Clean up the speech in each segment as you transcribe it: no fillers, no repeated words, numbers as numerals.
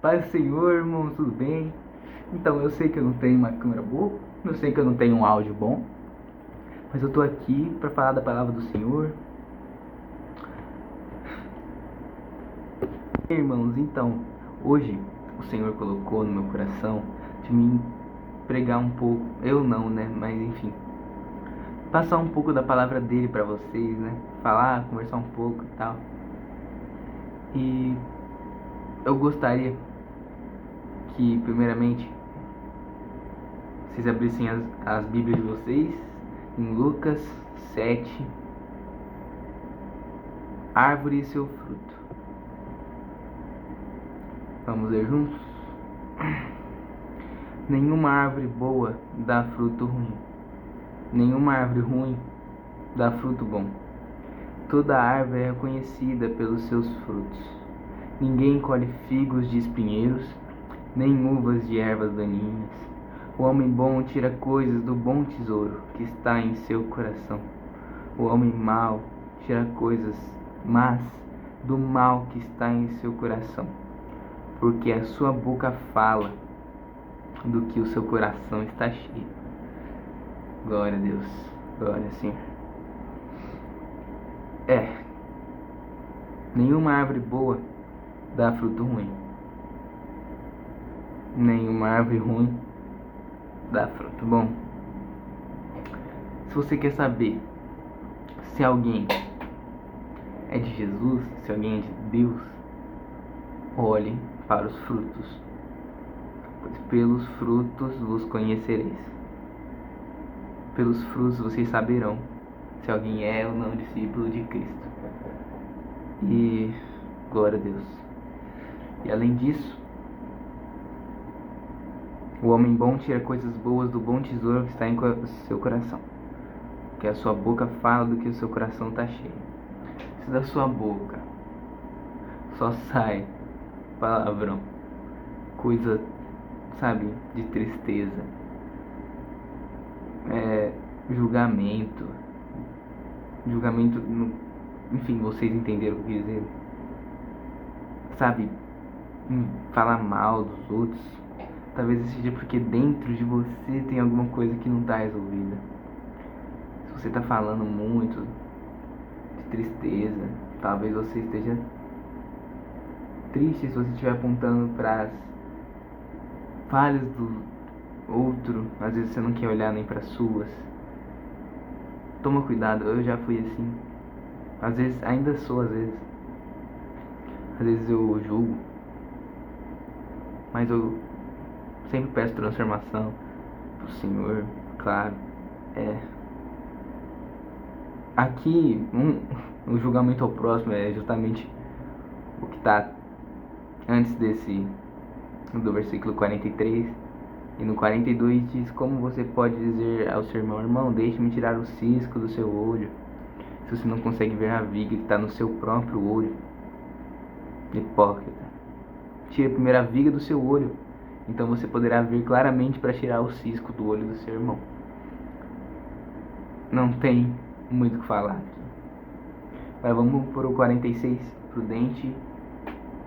Paz do Senhor, irmão, tudo bem? Então, eu sei que eu não tenho uma câmera boa, eu sei que eu não tenho um áudio bom, mas eu tô aqui para falar da palavra do Senhor. Irmãos, então, hoje o Senhor colocou no meu coração de me pregar um pouco, eu não, né, mas enfim, passar um pouco da palavra dele para vocês, né, falar, conversar um pouco e tal. E eu gostaria que, primeiramente, vocês abrissem as Bíblias de vocês em Lucas 7, árvore e seu fruto. Vamos ler juntos? Nenhuma árvore boa dá fruto ruim, nenhuma árvore ruim dá fruto bom. Toda árvore é reconhecida pelos seus frutos. Ninguém colhe figos de espinheiros, nem uvas de ervas daninhas. O homem bom tira coisas do bom tesouro que está em seu coração. O homem mau tira coisas más do mal que está em seu coração, porque a sua boca fala do que o seu coração está cheio. Glória a Deus, glória ao Senhor. Nenhuma árvore boa dá fruto ruim, nenhuma árvore ruim dá fruto bom. Se você quer saber se alguém é de Jesus, se alguém é de Deus, olhe para os frutos, pois pelos frutos vos conhecereis. Pelos frutos vocês saberão se alguém é ou não discípulo de Cristo. E glória a Deus. E além disso, o homem bom tira coisas boas do bom tesouro que está em seu coração, que a sua boca fala do que o seu coração está cheio. Se da sua boca só sai palavrão, coisa, sabe, de tristeza, julgamento, enfim, vocês entenderam o que eu quis dizer, sabe, falar mal dos outros, talvez seja porque dentro de você tem alguma coisa que não está resolvida. Se você está falando muito de tristeza, talvez você esteja triste se você estiver apontando para as falhas do outro. Às vezes você não quer olhar nem para as suas. Toma cuidado, eu já fui assim. Às vezes, ainda sou às vezes. Às vezes eu julgo, mas eu sempre peço transformação pro Senhor, claro. Aqui, o julgamento ao próximo é justamente o que está antes do versículo 43. E no 42 diz: como você pode dizer ao seu irmão, deixe-me tirar o cisco do seu olho, se você não consegue ver a viga que está no seu próprio olho? Hipócrita, tire primeiro a viga do seu olho, então você poderá ver claramente para tirar o cisco do olho do seu irmão. Não tem muito o que falar aqui. Mas vamos para o 46, prudente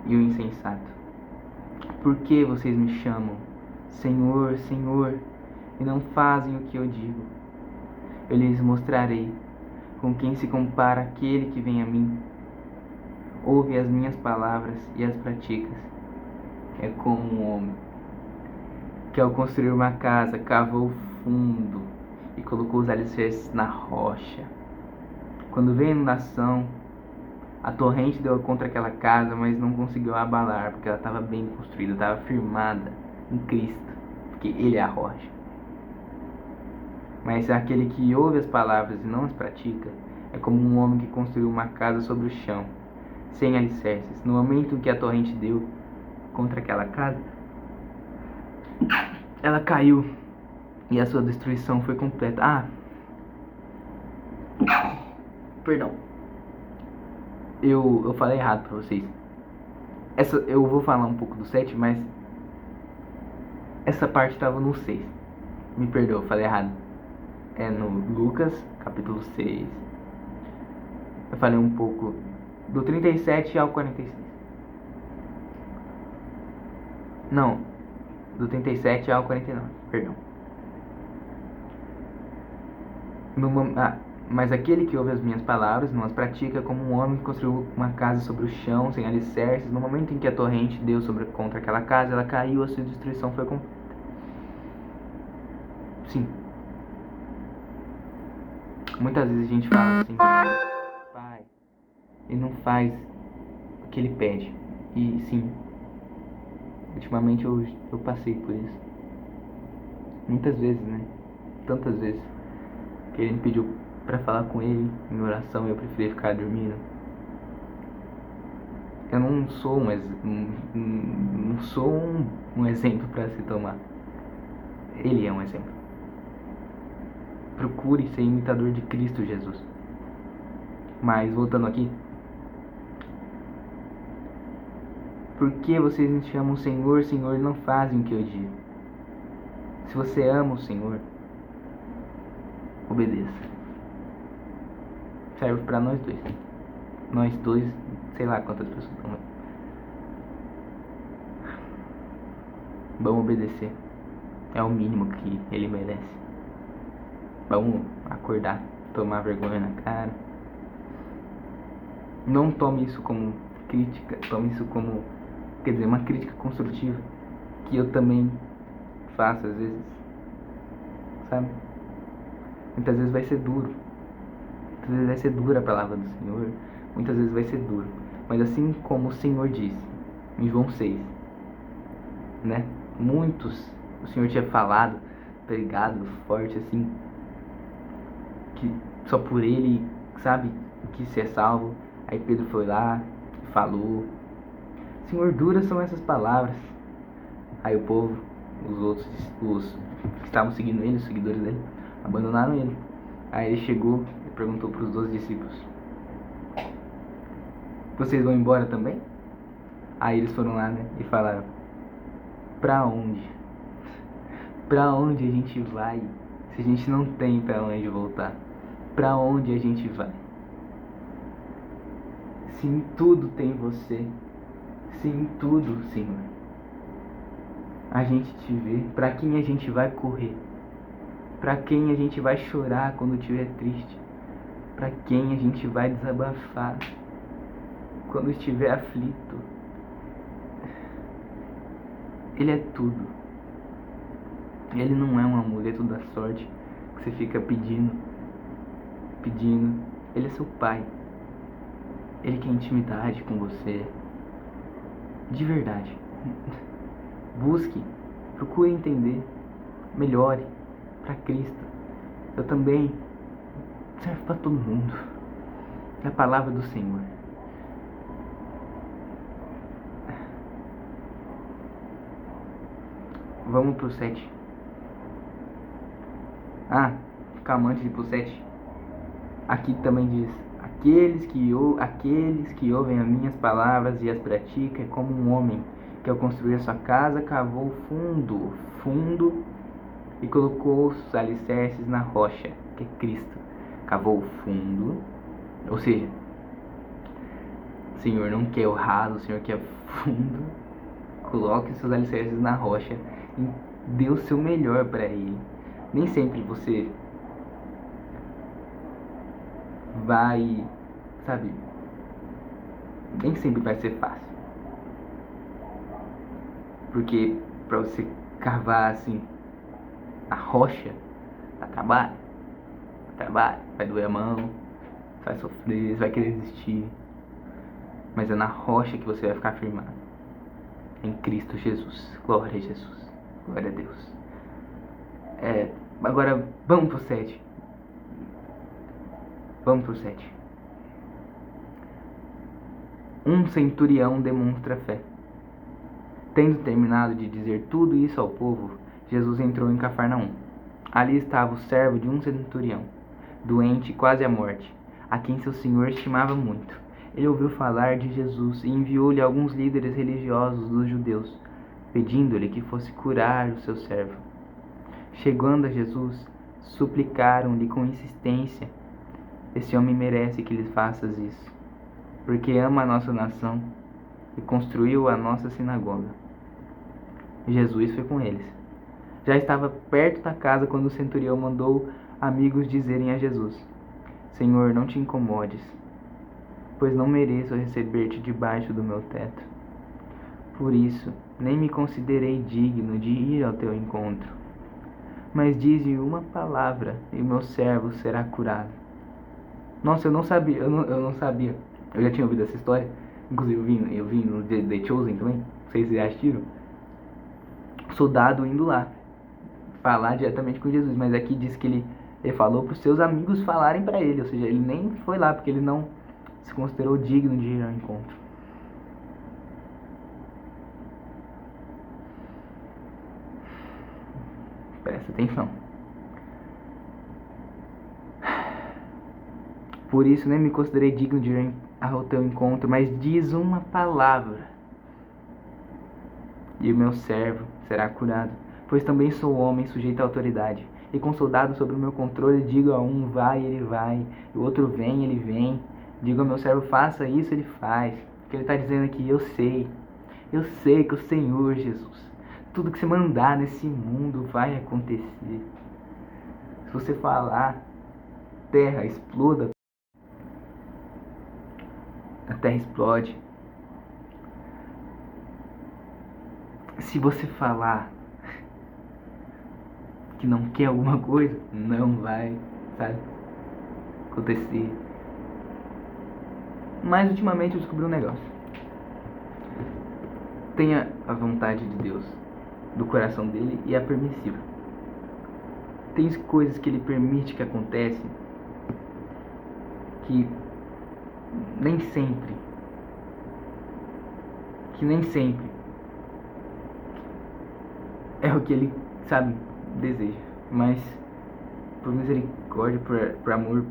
e o insensato. Por que vocês me chamam Senhor, Senhor, e não fazem o que eu digo? Eu lhes mostrarei com quem se compara aquele que vem a mim. Ouve as minhas palavras e as praticas. É como um homem que, ao construir uma casa, cavou fundo e colocou os alicerces na rocha. Quando veio a inundação, a torrente deu contra aquela casa, mas não conseguiu abalar, porque ela estava bem construída, estava firmada em Cristo, porque Ele é a rocha. Mas aquele que ouve as palavras e não as pratica é como um homem que construiu uma casa sobre o chão, sem alicerces. No momento em que a torrente deu contra aquela casa, ela caiu e a sua destruição foi completa. Perdão, eu falei errado pra vocês. Eu vou falar um pouco do 7, mas essa parte estava no 6. Me perdoa, falei errado. É no Lucas, capítulo 6. Eu falei um pouco do 37 ao 46. Não, do 37 ao 49, perdão. Mas aquele que ouve as minhas palavras não as pratica é como um homem que construiu uma casa sobre o chão, sem alicerces. No momento em que a torrente deu contra aquela casa, ela caiu, a sua destruição foi completa. Sim. Muitas vezes a gente fala assim, pai, ele não faz o que ele pede. E sim, ultimamente eu passei por isso. Muitas vezes, né? Tantas vezes. Que ele me pediu pra falar com ele em oração e eu preferi ficar dormindo. Eu não sou um exemplo pra se tomar. Ele é um exemplo. Procure ser imitador de Cristo Jesus. Mas voltando aqui, por que vocês me chamam Senhor, Senhor, e não fazem o que eu digo? Se você ama o Senhor, obedeça. Serve pra nós dois. Nós dois, sei lá quantas pessoas estão. Vamos obedecer. É o mínimo que ele merece. Vamos acordar, tomar vergonha na cara. Não tome isso como crítica, tome isso como, quer dizer, uma crítica construtiva. Que eu também faço às vezes. Sabe? Muitas vezes vai ser duro. Muitas vezes vai ser dura a palavra do Senhor. Muitas vezes vai ser duro. Mas assim como o Senhor disse em João 6, né? O Senhor tinha falado, pregado forte assim, que só por ele, sabe, quis ser salvo. Aí Pedro foi lá e falou. Senhor, duras são essas palavras. Aí o povo, os que estavam seguindo ele, os seguidores dele, abandonaram ele. Aí ele chegou e perguntou para os 12 discípulos: vocês vão embora também? Aí eles foram lá, né, e falaram: pra onde? Pra onde a gente vai se a gente não tem pra onde voltar? Pra onde a gente vai? Se em tudo tem você, se em tudo, Senhor, a gente te vê, pra quem a gente vai correr? Pra quem a gente vai chorar quando estiver triste? Pra quem a gente vai desabafar quando estiver aflito? Ele é tudo. Ele não é um amuleto da sorte que você fica pedindo. Ele é seu pai. Ele quer intimidade com você. De verdade. Busque, procure entender, melhore para Cristo. Eu também serve para todo mundo. É a palavra do Senhor. Vamos pro 7. Calma, antes de ir pro 7. Aqui também diz: aqueles que ouvem as minhas palavras e as praticam é como um homem que ao construir a sua casa cavou fundo e colocou os alicerces na rocha, que é Cristo. Cavou fundo, ou seja, o Senhor não quer o raso, o Senhor quer fundo. Coloque seus alicerces na rocha e dê o seu melhor para Ele. Nem sempre você vai, sabe, nem sempre vai ser fácil. Porque pra você cavar assim a rocha, dá trabalho, vai doer a mão, você vai sofrer, você vai querer desistir. Mas é na rocha que você vai ficar firmado. Em Cristo Jesus. Glória a Jesus. Glória a Deus. Agora vamos pro 7. Um centurião demonstra fé. Tendo terminado de dizer tudo isso ao povo, Jesus entrou em Cafarnaum. Ali estava o servo de um centurião, doente quase à morte, a quem seu senhor estimava muito. Ele ouviu falar de Jesus e enviou-lhe alguns líderes religiosos dos judeus, pedindo-lhe que fosse curar o seu servo. Chegando a Jesus, suplicaram-lhe com insistência: esse homem merece que lhe faças isso, porque ama a nossa nação e construiu a nossa sinagoga. Jesus foi com eles. Já estava perto da casa quando o centurião mandou amigos dizerem a Jesus: Senhor, não te incomodes, pois não mereço receber-te debaixo do meu teto. Por isso, nem me considerei digno de ir ao teu encontro. Mas dize uma palavra e o meu servo será curado. Nossa, eu não sabia, eu não sabia. Eu já tinha ouvido essa história. Inclusive eu vi no The Chosen também. Vocês já assistiram? Soldado indo lá falar diretamente com Jesus, mas aqui diz que ele falou para os seus amigos falarem para ele, ou seja, ele nem foi lá porque ele não se considerou digno de ir ao encontro. Presta atenção. Por isso nem me considerei digno de ir ao teu encontro, mas diz uma palavra e o meu servo será curado. Pois também sou homem sujeito à autoridade, e com soldados sob o meu controle, digo a um, vai, ele vai, e o outro vem, ele vem. Digo ao meu servo, faça isso, ele faz. Porque ele está dizendo aqui, eu sei que o Senhor Jesus, tudo que você mandar nesse mundo vai acontecer. Se você falar, terra exploda, a terra explode. Se você falar que não quer alguma coisa, não vai, sabe, acontecer. Mas ultimamente eu descobri um negócio. Tenha a vontade de Deus, do coração dele, e é permissiva. Tem coisas que ele permite que acontecem que nem sempre é o que ele, sabe, deseja, mas por misericórdia, por amor,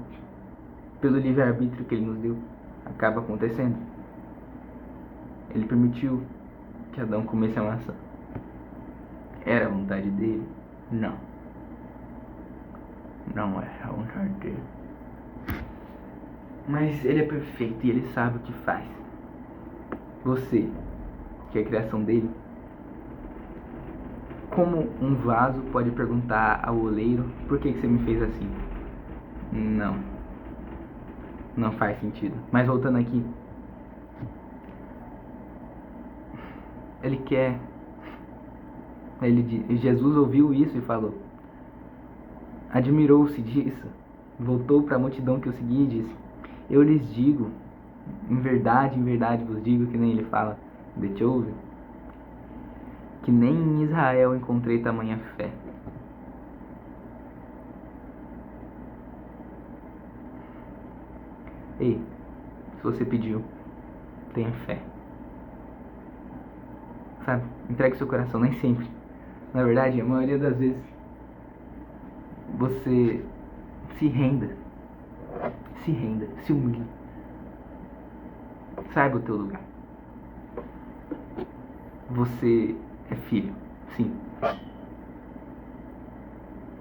pelo livre-arbítrio que ele nos deu, acaba acontecendo. Ele permitiu que Adão comesse a maçã. Era a vontade dele? Não. Não era a vontade dele. Mas ele é perfeito e ele sabe o que faz. Você, que é a criação dele, como um vaso pode perguntar ao oleiro, por que você me fez assim? Não faz sentido. Mas voltando aqui, ele quer, Jesus ouviu isso e falou, admirou-se disso, voltou para a multidão que o seguia e disse, eu lhes digo, em verdade vos digo, que nem ele fala, The Chosen, que nem em Israel encontrei tamanha fé. Ei, se você pediu, tenha fé. Sabe, entregue seu coração, nem sempre. Na verdade, a maioria das vezes, você se renda, se humilhe. Saiba o teu lugar. Você é filho, sim.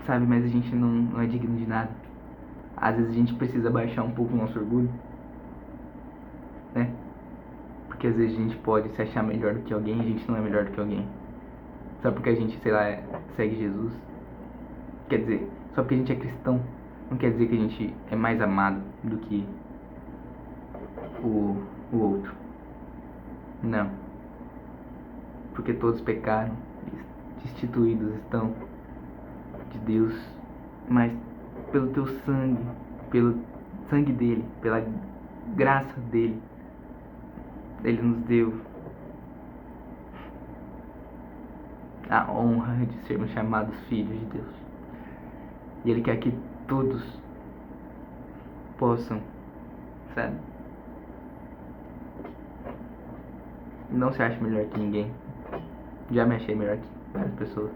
Sabe, mas a gente não é digno de nada. Às vezes a gente precisa baixar um pouco o nosso orgulho, né? Porque às vezes a gente pode se achar melhor do que alguém e a gente não é melhor do que alguém. Só porque a gente, sei lá, segue Jesus. Quer dizer, só porque a gente é cristão, não quer dizer que a gente é mais amado do que o outro. Não. Porque todos pecaram, destituídos estão de Deus, mas pelo teu sangue, pelo sangue dele, pela graça dele, ele nos deu a honra de sermos chamados filhos de Deus. E ele quer que todos possam, sabe, não se ache melhor que ninguém. Já me achei melhor que várias pessoas.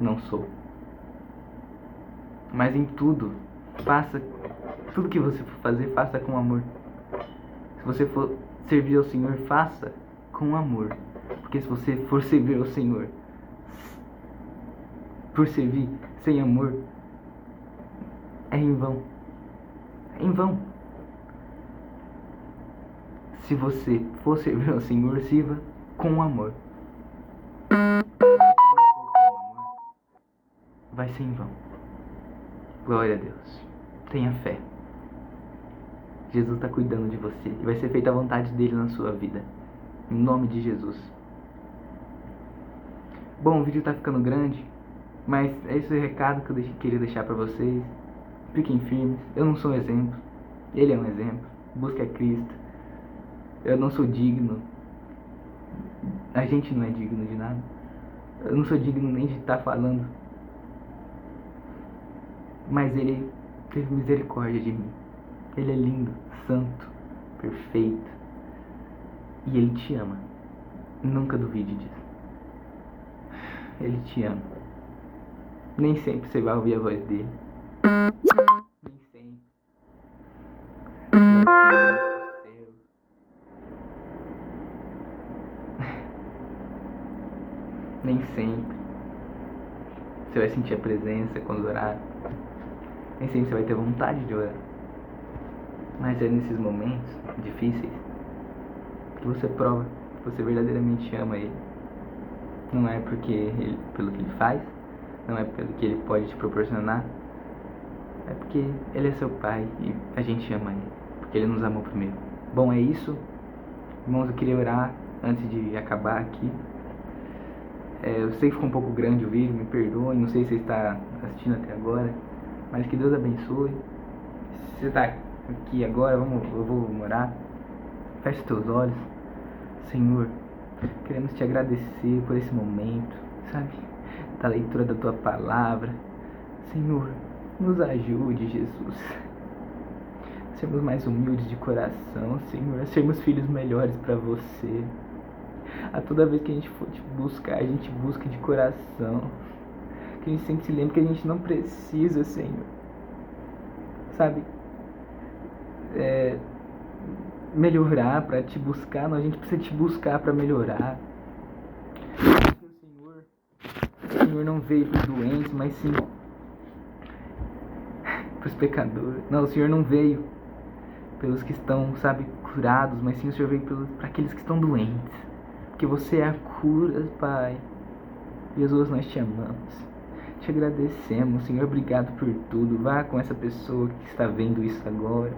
Não sou. Mas em tudo, faça, tudo que você for fazer, faça com amor. Se você for servir ao Senhor, faça com amor. Porque se você for servir ao Senhor por servir sem amor, é em vão. É em vão. Se você for servir ao Senhor, sirva com amor. vai ser em vão. Glória a Deus. Tenha fé. Jesus está cuidando de você e vai ser feita a vontade dele na sua vida. Em nome de Jesus. Bom, o vídeo está ficando grande, mas é esse o recado que eu queria deixar para vocês. Fiquem firmes. Eu não sou um exemplo. Ele é um exemplo. Busque a Cristo. Eu não sou digno. A gente não é digno de nada. Eu não sou digno nem de estar falando. Mas Ele teve misericórdia de mim. Ele é lindo, santo, perfeito. E Ele te ama. Nunca duvide disso. Ele te ama. Nem sempre você vai ouvir a voz dele. Nem sempre. Nem sempre você vai sentir a presença quando orar. Nem sempre você vai ter vontade de orar. Mas é nesses momentos difíceis que você prova que você verdadeiramente ama Ele. Não é pelo que Ele faz, não é pelo que Ele pode te proporcionar, é porque Ele é seu Pai e a gente ama Ele, porque Ele nos amou primeiro. Bom, é isso. Irmãos, eu queria orar antes de acabar aqui. Eu sei que ficou um pouco grande o vídeo, me perdoem, não sei se você está assistindo até agora, mas que Deus abençoe. Se você está aqui agora, eu vou orar. Feche teus olhos. Senhor, queremos te agradecer por esse momento, sabe, da leitura da tua palavra. Senhor, nos ajude, Jesus, a sermos mais humildes de coração, Senhor, a sermos filhos melhores para você. A toda vez que a gente for te buscar, a gente busca de coração. Que a gente sempre se lembre que a gente não precisa, Senhor, sabe, melhorar para te buscar. Não, a gente precisa te buscar para melhorar. O Senhor não veio para os doentes, mas sim para os pecadores. Não, o Senhor não veio pelos que estão, sabe, curados, mas sim o Senhor veio para aqueles que estão doentes. Porque você é a cura, Pai. Jesus, nós te amamos. Te agradecemos, Senhor. Obrigado por tudo. Vá com essa pessoa que está vendo isso agora.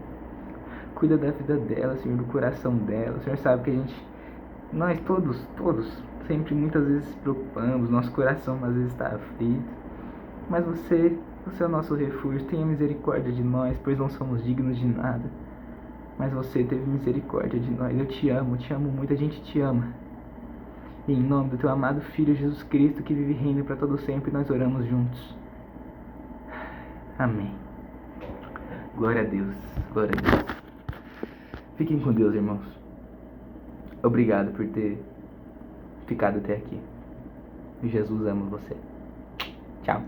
Cuida da vida dela, Senhor, do coração dela. O Senhor sabe que nós todos, sempre muitas vezes nos preocupamos. Nosso coração às vezes está aflito. Mas você é o nosso refúgio. Tenha misericórdia de nós, pois não somos dignos de nada. Mas você teve misericórdia de nós. Eu te amo muito. A gente te ama. E em nome do teu amado Filho Jesus Cristo, que vive e reina para todo sempre, nós oramos juntos. Amém. Glória a Deus. Glória a Deus. Fiquem com Deus, irmãos. Obrigado por ter ficado até aqui. Jesus ama você. Tchau.